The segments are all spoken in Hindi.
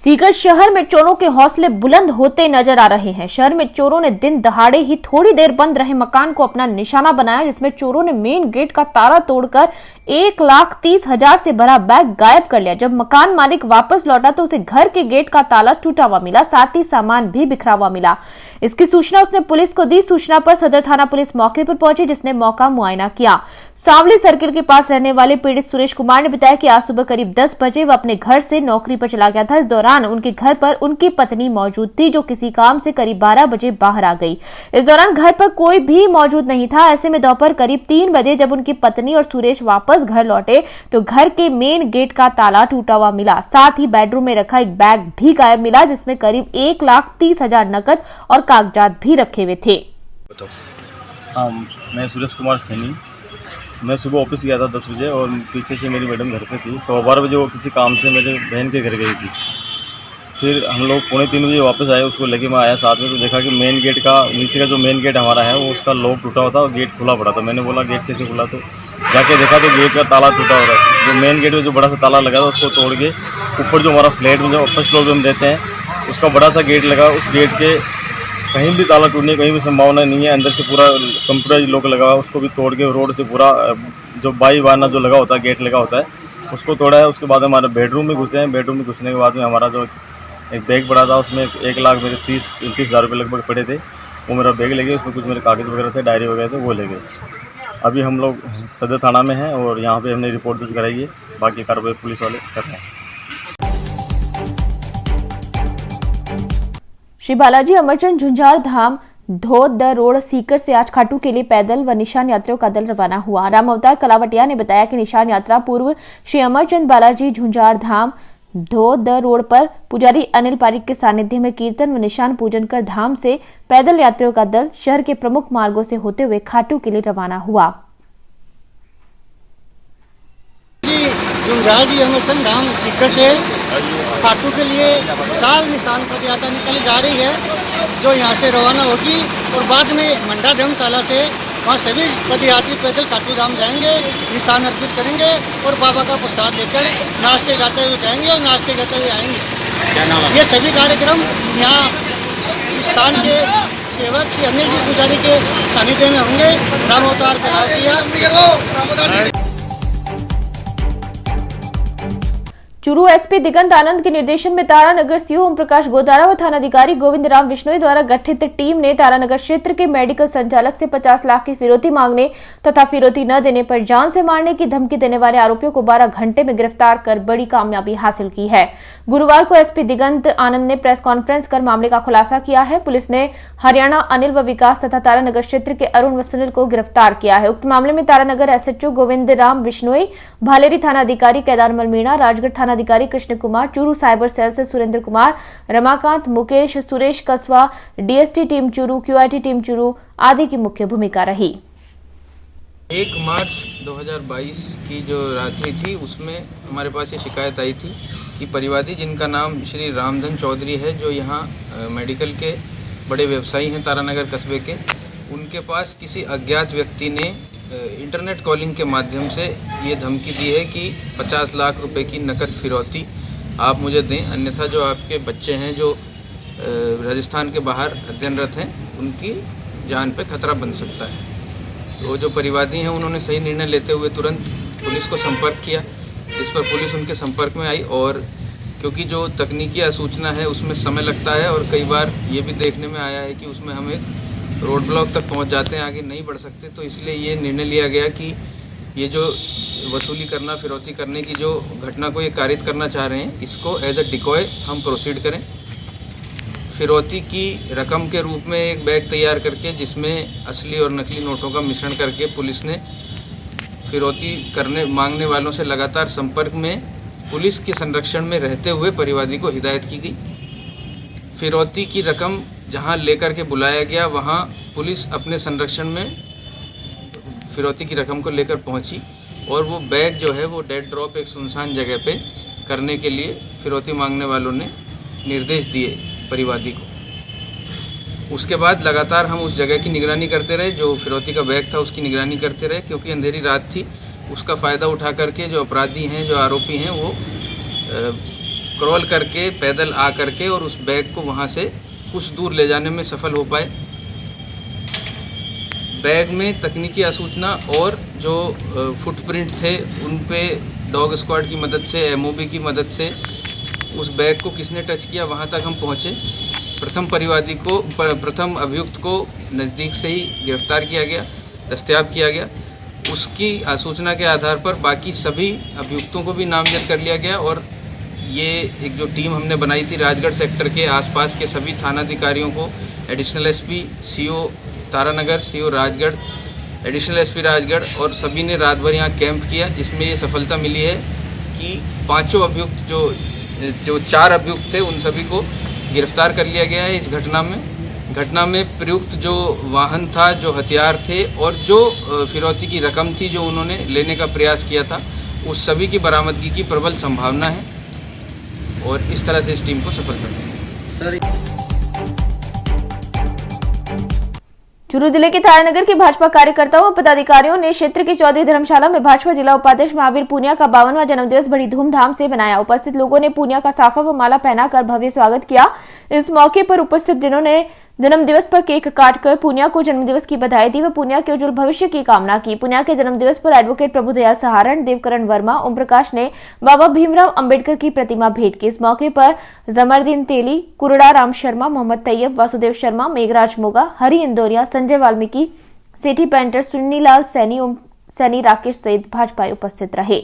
सीकर शहर में चोरों के हौसले बुलंद होते नजर आ रहे हैं। शहर में चोरों ने दिन दहाड़े ही थोड़ी देर बंद रहे मकान को अपना निशाना बनाया, जिसमें चोरों ने मेन गेट का ताला तोड़कर 1,30,000 से भरा बैग गायब कर लिया। जब मकान मालिक वापस लौटा तो उसे घर के गेट का ताला टूटा हुआ मिला, साथ ही सामान भी बिखरा हुआ मिला। इसकी सूचना उसने पुलिस को दी। सूचना पर सदर थाना पुलिस मौके पर पहुंची, जिसने मौका मुआयना किया। सांवली सर्किल के पास रहने वाले पीड़ित सुरेश कुमार ने बताया कि आज सुबह करीब 10 बजे वह अपने घर से नौकरी पर चला गया था। इस दौरान उनके घर पर उनकी पत्नी मौजूद थी, जो किसी काम से करीब 12 बजे बाहर आ गई। इस दौरान घर पर कोई भी मौजूद नहीं था। ऐसे में दोपहर करीब 3 बजे जब उनकी पत्नी और सुरेश वापस घर लौटे तो घर के मेन गेट का ताला टूटा हुआ मिला, साथ ही बेडरूम में रखा एक बैग भी गायब मिला, जिसमें करीब 1,30,000 नकद और कागजात भी रखे हुए थे। हाँ, मैं सुरेश कुमार सैनी। मैं सुबह ऑफिस गया था 10 बजे और पीछे से मेरी मैडम घर पे थी। 12:15 बजे वो किसी काम से मेरे बहन के घर गई थी। फिर हम लोग 2:45 बजे वापस आए, उसको लेके मैं आया साथ में, तो देखा कि मेन गेट का नीचे का जो मेन गेट हमारा है वो उसका लॉक टूटा हुआ था और गेट खुला पड़ा था। मैंने बोला गेट कैसे खुला, तो जाके देखा तो गेट का ताला टूटा हो रहा है। जो मेन गेट में जो बड़ा सा ताला लगा था उसको तोड़ के ऊपर जो हमारा फ्लैट में जो फर्स्ट फ्लोर में हम रहते हैं उसका बड़ा सा गेट लगा, उस गेट के कहीं भी ताला टूटने की कहीं भी संभावना नहीं है। अंदर से पूरा कंप्यूटराइज लॉक लगा हुआ, उसको भी तोड़ के रोड से पूरा जो बाई वाना जो लगा होता है, गेट लगा होता है, उसको तोड़ा है। उसके बाद हमारे बेडरूम में घुसे हैं। बेडरूम में घुसने के बाद में हमारा जो एक बैग पड़ा था उसमें 1,30,000 रुपये लगभग पड़े थे, वो मेरा बैग ले गए। उसमें कुछ मेरे कागज़ वगैरह से डायरी वगैरह थे वो ले गए। अभी हम लोग सदर थाना में हैं और यहाँ पे हमने रिपोर्ट दर्ज कराई है। बाकी कार्रवाई पुलिस वाले कर रहे हैं। श्री बालाजी अमरचंद झुंझार धाम धोद द रोड सीकर से आज खाटू के लिए पैदल व निशान यात्रियों का दल रवाना हुआ। राम अवतार कलावटिया ने बताया कि निशान यात्रा पूर्व श्री अमरचंद बालाजी झुंझार धाम धोद द रोड पर पुजारी अनिल पारिक के सानिध्य में कीर्तन व निशान पूजन कर धाम से पैदल यात्रियों का दल शहर के प्रमुख मार्गों से होते हुए खाटू के लिए रवाना हुआ। झुंझार जी अमरचंद धाम सीकर से खाटू के लिए विशाल निशान पद यात्रा निकली जा रही है, जो यहाँ से रवाना होगी और बाद में मंडा धर्मशाला से वहाँ सभी पदयात्री पैदल खाटू धाम जाएंगे, निशान अर्पित करेंगे और बाबा का प्रसाद लेकर नाश्ते गाते हुए जाएंगे और नाश्ते गाते हुए आएंगे। ये सभी कार्यक्रम यहाँ स्थान के सेवक श्री अनिल जी पुजारी के सानिध्य में होंगे। राम अवतार कलावटिया। चूरू एसपी दिगंत आनंद के निर्देशन में तारानगर सीओ ओम प्रकाश गोदारा व थानाधिकारी गोविंद राम बिश्नोई द्वारा गठित टीम ने तारानगर क्षेत्र के मेडिकल संचालक से 50 लाख की फिरौती मांगने तथा फिरौती न देने पर जान से मारने की धमकी देने वाले आरोपियों को 12 घंटे में गिरफ्तार कर बड़ी कामयाबी हासिल की है। गुरुवार को एसपी दिगंत आनंद ने प्रेस कॉन्फ्रेंस कर मामले का खुलासा किया है। पुलिस ने हरियाणा अनिल व विकास तथा तारानगर क्षेत्र के अरुण व सुनील को गिरफ्तार किया है। उक्त मामले में तारानगर एसएचओ गोविंद राम बिश्नोई, भालेरी थाना अधिकारी केदारमल मीणा, राजगढ़ थाना अधिकारी कृष्ण कुमार, चूरू साइबर सेल से Surendra Kumar, Ramakant, Mukesh, Suresh Kaswa, DST team Churu, QIT team Churu आदि की मुख्य भूमिका रही। 1 मार्च 2022 की जो रात्रि थी उसमें हमारे पास ये शिकायत आई थी कि परिवादी जिनका नाम श्री रामधन चौधरी है, जो यहाँ मेडिकल के बड़े व्यवसायी हैं तारानगर कस्बे के, उनके पास किसी अज्ञात व्यक्ति ने इंटरनेट कॉलिंग के माध्यम से ये धमकी दी है कि 50 लाख रुपए की नकद फिरौती आप मुझे दें, अन्यथा जो आपके बच्चे हैं जो राजस्थान के बाहर अध्ययनरत हैं उनकी जान पे खतरा बन सकता है। तो जो परिवादी हैं उन्होंने सही निर्णय लेते हुए तुरंत पुलिस को संपर्क किया, जिस पर पुलिस उनके संपर्क में आई। और क्योंकि जो तकनीकी सूचना है उसमें समय लगता है और कई बार ये भी देखने में आया है कि उसमें हम एक रोड ब्लॉक तक पहुंच जाते हैं, आगे नहीं बढ़ सकते, तो इसलिए ये निर्णय लिया गया कि ये जो वसूली करना, फिरौती करने की जो घटना को ये कारित करना चाह रहे हैं, इसको एज अ डिकॉय हम प्रोसीड करें। फिरौती की रकम के रूप में एक बैग तैयार करके जिसमें असली और नकली नोटों का मिश्रण करके पुलिस ने फिरौती मांगने वालों से लगातार संपर्क में पुलिस के संरक्षण में रहते हुए परिवादी को हिदायत की गई। फिरौती की रकम जहां लेकर के बुलाया गया वहां पुलिस अपने संरक्षण में फिरौती की रकम को लेकर पहुंची और वो बैग जो है वो डेड ड्रॉप एक सुनसान जगह पे करने के लिए फिरौती मांगने वालों ने निर्देश दिए परिवादी को। उसके बाद लगातार हम उस जगह की निगरानी करते रहे, जो फिरौती का बैग था उसकी निगरानी करते रहे, क्योंकि अंधेरी रात थी। उसका फ़ायदा उठा करके जो अपराधी हैं, जो आरोपी हैं, वो क्रॉल करके पैदल आ करके और उस बैग को वहाँ से कुछ दूर ले जाने में सफल हो पाए। बैग में तकनीकी आसूचना और जो फुटप्रिंट थे उन पे डॉग स्क्वाड की मदद से, एमओबी की मदद से उस बैग को किसने टच किया वहाँ तक हम पहुँचे। प्रथम अभियुक्त को नज़दीक से ही गिरफ्तार किया गया, दस्तयाब किया गया। उसकी आसूचना के आधार पर बाकी सभी अभियुक्तों को भी नामजद कर लिया गया और ये एक जो टीम हमने बनाई थी राजगढ़ सेक्टर के आसपास के सभी थानाधिकारियों को, additional SP, CO Taranagar, CO Rajgarh, additional SP Rajgarh, और सभी ने रात भर यहाँ कैंप किया, जिसमें ये सफलता मिली है कि पांचों अभियुक्त जो 4 अभियुक्त थे उन सभी को गिरफ्तार कर लिया गया है। इस घटना में प्रयुक्त जो वाहन था, जो हथियार थे और जो फिरौती की रकम थी जो उन्होंने लेने का प्रयास किया था, उस सभी की बरामदगी की प्रबल संभावना है और इस तरह से इस टीम को सफलता मिली। चूरू जिले के तारानगर के भाजपा कार्यकर्ताओं और पदाधिकारियों ने क्षेत्र की चौधरी धर्मशाला में भाजपा जिला उपाध्यक्ष महावीर पूनिया का 52वां जन्मदिवस बड़ी धूमधाम से मनाया। उपस्थित लोगों ने पूनिया का साफा व माला पहनाकर भव्य स्वागत किया। इस मौके पर उपस्थित जनों ने जन्मदिवस पर केक काटकर पूनिया को जन्मदिवस की बधाई दी व पूनिया के उज्जवल भविष्य की कामना की। पूनिया के जन्मदिवस पर एडवोकेट प्रभुदयाल सहारण, देवकरण वर्मा, ओम प्रकाश ने बाबा भीमराव अंबेडकर की प्रतिमा भेंट की। इस मौके पर जमरदीन तेली, कुरड़ा राम शर्मा, मोहम्मद तैयब, वासुदेव शर्मा, मेघराज मोगा, हरि इंदौरिया, संजय वाल्मीकि, सेठी पेंटर, सुन्नीलाल सैनी, ओम सैनी, राकेश सहित भाजपा उपस्थित रहे।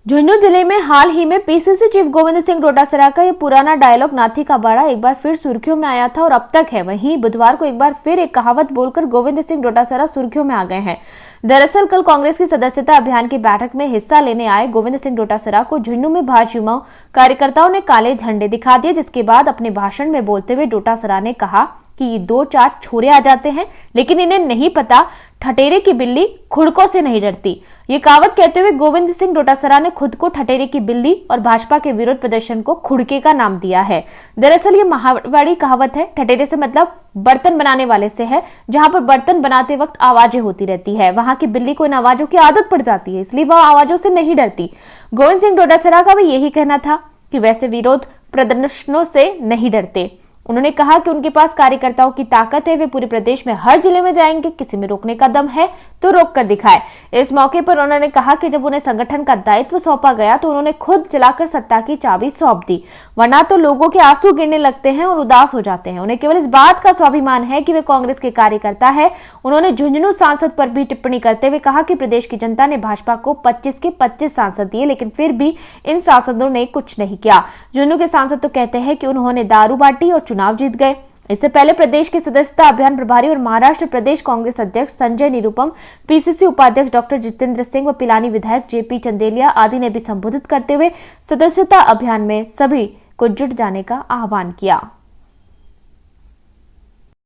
झुंझुनू जिले में हाल ही में पीसीसी चीफ गोविंद सिंह डोटासरा का ये पुराना डायलॉग नाथी का बाड़ा एक बार फिर सुर्खियों में आया था और अब तक है। वहीं बुधवार को एक बार फिर एक कहावत बोलकर गोविंद सिंह डोटासरा सुर्खियों में आ गए हैं। दरअसल कल कांग्रेस की सदस्यता अभियान की बैठक में हिस्सा लेने आए गोविंद सिंह डोटासरा को झुंझुनू में भाजयुमो कार्यकर्ताओं ने काले झंडे दिखा दिए, जिसके बाद अपने भाषण में बोलते हुए डोटासरा ने कहा कि 2-4 छोरे आ जाते हैं लेकिन इन्हें नहीं पता ठटेरे की बिल्ली खुड़कों से नहीं डरती। ये कहावत कहते हुए गोविंद सिंह डोटासरा ने खुद को ठटेरे की बिल्ली और भाजपा के विरोध प्रदर्शन को खुड़के का नाम दिया है। दरअसल ये महावाड़ी कहावत है। ठटेरे से मतलब बर्तन बनाने वाले से है, जहां पर बर्तन बनाते वक्त आवाजें होती रहती है। वहां की बिल्ली को इन आवाजों की आदत पड़ जाती है, इसलिए वह आवाजों से नहीं डरती। गोविंद सिंह डोटासरा का भी यही कहना था कि वैसे विरोध प्रदर्शनों से नहीं डरते। उन्होंने कहा कि उनके पास कार्यकर्ताओं की ताकत है, वे पूरे प्रदेश में हर जिले में जाएंगे, किसी में रोकने का दम है तो रोक कर दिखाए। इस मौके पर उन्होंने कहा कि जब उन्हें संगठन का दायित्व सौंपा गया तो उन्होंने खुद चलाकर सत्ता की चाबी सौंप दी, वरना तो लोगों के आंसू गिरने लगते हैं और उदास हो जाते हैं। उन्हें केवल इस बात का स्वाभिमान है कि वे कांग्रेस के कार्यकर्ता है। उन्होंने झुंझुनू सांसद पर भी टिप्पणी करते हुए कहा कि प्रदेश की जनता ने भाजपा को 25 के 25 सांसद दिए, लेकिन फिर भी इन सांसदों ने कुछ नहीं किया। झुंझुनू के सांसद तो कहते हैं कि उन्होंने दारू बांटी और चुनाव जीत गए। इससे पहले प्रदेश के सदस्यता अभियान प्रभारी और महाराष्ट्र प्रदेश कांग्रेस अध्यक्ष संजय निरुपम, पीसीसी उपाध्यक्ष डॉक्टर जितेंद्र सिंह व पिलानी विधायक जेपी चंदेलिया आदि ने भी संबोधित करते हुए सदस्यता अभियान में सभी को जुट जाने का आह्वान किया।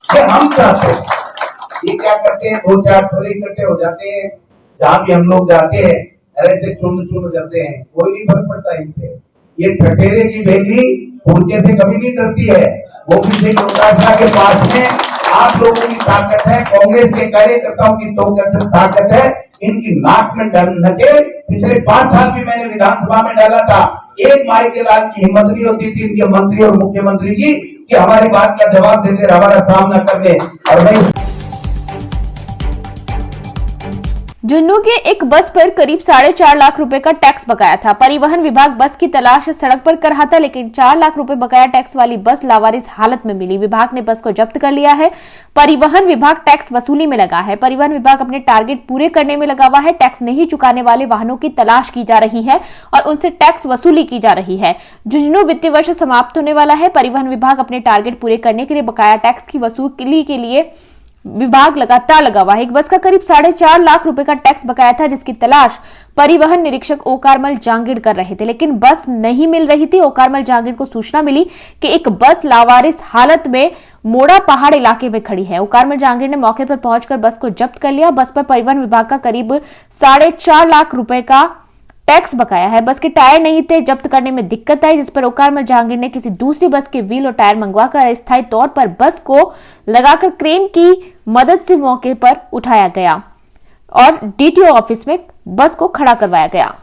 हम चाहते हैं, ये क्या करते हैं, 2-4 छोरे इकट्ठे हो जाते हैं, जहाँ भी हम लोग जाते हैं ऐसे चुन जाते हैं, कोई नहीं फर्क पड़ता इनसे। ये ठठेरे की बेली उनके से कभी नहीं डरती है। वो भी डोटासरा के पास में आप लोगों की ताकत है, कांग्रेस के कार्यकर्ताओं की ताकत है। इनकी नाक में नके पिछले 5 साल भी मैंने विधानसभा में डाला था। एक माई के लाल की हिम्मत नहीं होती थी इनके मंत्री और मुख्यमंत्री की कि हमारी बात का जवाब देते, हमारा सामना करने। और मैं झुंझुनू के एक बस पर करीब 4.5 लाख रुपए का टैक्स बकाया था। परिवहन विभाग बस की तलाश सड़क पर कर रहा था, लेकिन 4 लाख रुपए बकाया टैक्स वाली बस लावारिस हालत में मिली। विभाग ने बस को जब्त कर लिया है। परिवहन विभाग टैक्स वसूली में लगा है। परिवहन विभाग अपने टारगेट पूरे करने में लगा हुआ है। टैक्स नहीं चुकाने वाले वाहनों की तलाश की जा रही है और उनसे टैक्स वसूली की जा रही है। झुंझुनू वित्तीय वर्ष समाप्त होने वाला है। परिवहन विभाग अपने टारगेट पूरे करने के लिए बकाया टैक्स की वसूली के लिए विभाग लगातार लगा हुआ है। एक बस का करीब 4.5 लाख रुपए का टैक्स बकाया था, जिसकी तलाश परिवहन निरीक्षक ओकारमल जांगीड़ कर रहे थे, लेकिन बस नहीं मिल रही थी। ओकारमल जांगीड़ को सूचना मिली कि एक बस लावारिस हालत में मोड़ा पहाड़ इलाके में खड़ी है। ओकारमल जांगीड़ ने मौके पर पहुंचकर बस को जब्त कर लिया। बस पर परिवहन विभाग का करीब 4.5 लाख रुपए का टैक्स बकाया है। बस के टायर नहीं थे, जब्त करने में दिक्कत आई, जिस पर ओकारमल जहांगीर ने किसी दूसरी बस के व्हील और टायर मंगवाकर अस्थायी तौर पर बस को लगाकर क्रेन की मदद से मौके पर उठाया गया। और डीटीओ ऑफिस में बस को खड़ा करवाया गया।